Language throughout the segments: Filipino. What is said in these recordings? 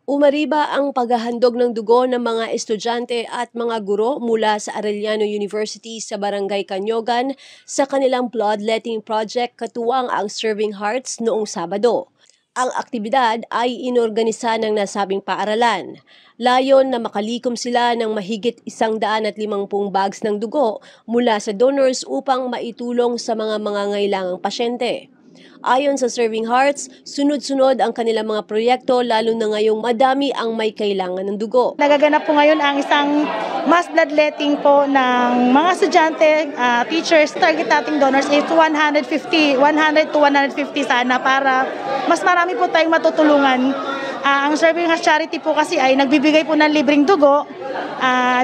Umariba ang paghahandog ng dugo ng mga estudyante at mga guro mula sa Arellano University sa Barangay Canyogan sa kanilang bloodletting project katuwang ang Serving Hearts noong Sabado. Ang aktibidad ay inorganisa ng nasabing paaralan. Layon na makalikom sila ng mahigit 150 bags ng dugo mula sa donors upang maitulong sa mga mangangailangang pasyente. Ayon sa Serving Hearts, sunod-sunod ang kanilang mga proyekto lalo na ngayong madami ang may kailangan ng dugo. Nagaganap po ngayon ang isang mass bloodletting po ng mga estudyante, teachers. Target nating donors is 100 to 150 sana para mas marami po tayong matutulungan. Ang Serving Hearts Charity po kasi ay nagbibigay po ng libreng dugo.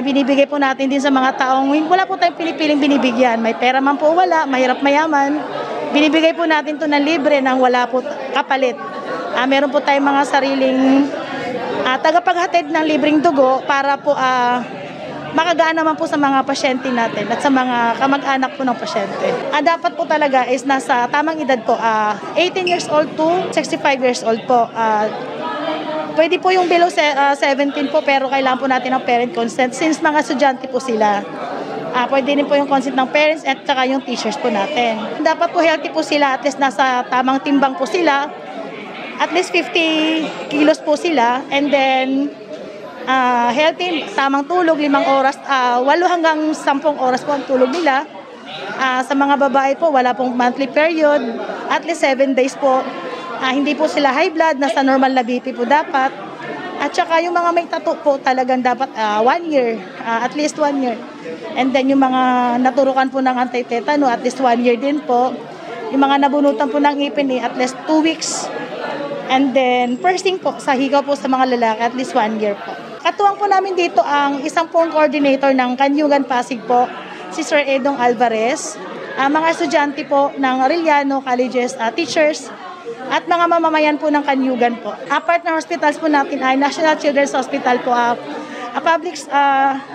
Binibigay po natin din sa mga taong wala po tayong pinipiling binibigyan. May pera man po wala, mahirap mayaman. Binibigay po natin to ng libre nang wala po kapalit. Meron po tayong mga sariling tagapaghatid ng libreng dugo para po makagaan naman po sa mga pasyente natin at sa mga kamag-anak po ng pasyente. Dapat po talaga is nasa tamang edad po, 18 years old to 65 years old po. Pwede po yung below 17 po pero kailangan po natin ng parent consent since mga estudyante po sila. Pwede din po yung consent ng parents at saka yung teachers po natin. Dapat po healthy po sila, at least nasa tamang timbang po sila. At least 50 kilos po sila. And then, healthy, tamang tulog, 5 oras, 8 hanggang 10 oras po ang tulog nila. Sa mga babae po, wala pong monthly period. At least 7 days po. Hindi po sila high blood, nasa normal na BP po dapat. At saka yung mga may tattoo po talagang dapat 1 year, at least 1 year. And then yung mga naturukan po ng anti-tetano, at least 1 year din po. Yung mga nabunutan po ng ngipin, at least 2 weeks. And then piercing po sa higaw po sa mga lalaki, at least 1 year po. Katuwang po namin dito ang isang pong coordinator ng Canyogan Pasig po, si Sir Edong Alvarez. Mga estudyante po ng Arellano Colleges, teachers, at mga mamamayan po ng Canyogan po. Partner hospitals po natin ay National Children's Hospital po, public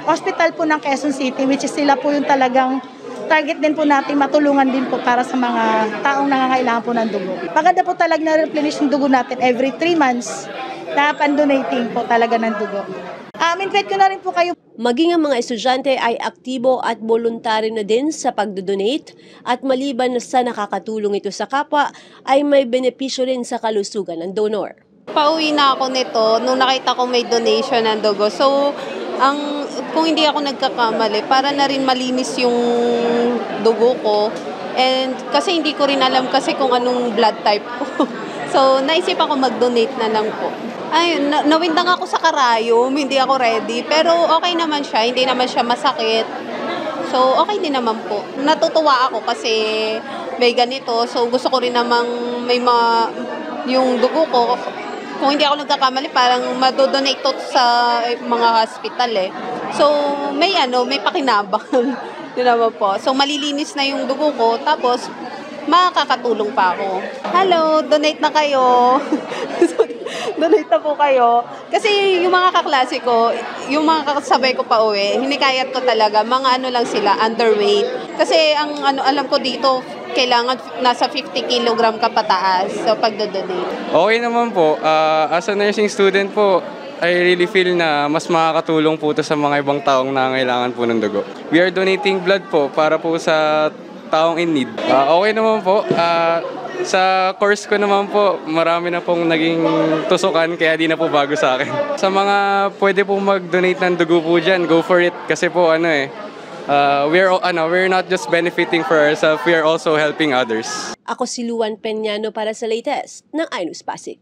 hospital po ng Quezon City, which is sila po yung talagang target din po natin, matulungan din po para sa mga taong nangangailangan po ng dugo. Maganda po talaga na replenish yung dugo natin every 3 months na pan-donating po talaga ng dugo. Invite ko na rin po kayo. Maging ang mga estudyante ay aktibo at voluntaryo na din sa pagdodonate at maliban sa nakakatulong ito sa kapwa ay may benepisyo rin sa kalusugan ng donor. Pauwi na ako nito nung nakita ko may donation ng dugo. So, kung hindi ako nagkakamali, para na rin malinis yung dugo ko. And kasi hindi ko rin alam kasi kung anong blood type ko. So, naisip ako mag-donate na lang po. Ayun, nawindang ako sa karayom, hindi ako ready. Pero okay naman siya, hindi naman siya masakit. So, okay din naman po. Natutuwa ako kasi may ganito. So, gusto ko rin namang may yung dugo ko. Kung hindi ako nagkakamali, parang madodonate to sa mga hospital eh. So, may pakinabang. Yun naman po. So, malilinis na yung dugo ko. Tapos, makakatulong pa ako. Hello, donate na kayo. Donate na po kayo. Kasi yung mga kaklase ko, yung mga kasabay ko pa uwi, hinikayat ko talaga, mga lang sila, underweight. Kasi ang alam ko dito, kailangan nasa 50 kilogram ka pataas sa pagdodonate. Okay naman po. As a nursing student po, I really feel na mas makakatulong po ito sa mga ibang taong nangangailangan po ng dugo. We are donating blood po para po sa taong in need. Okay naman po. Sa course ko naman po, marami na pong naging tusukan kaya di na po bago sa akin. Sa mga pwede po mag-donate ng dugo po dyan, go for it. Kasi po we're not just benefiting for ourselves, we are also helping others. Ako si Luan Peñano para sa latest ng iNews Pasig.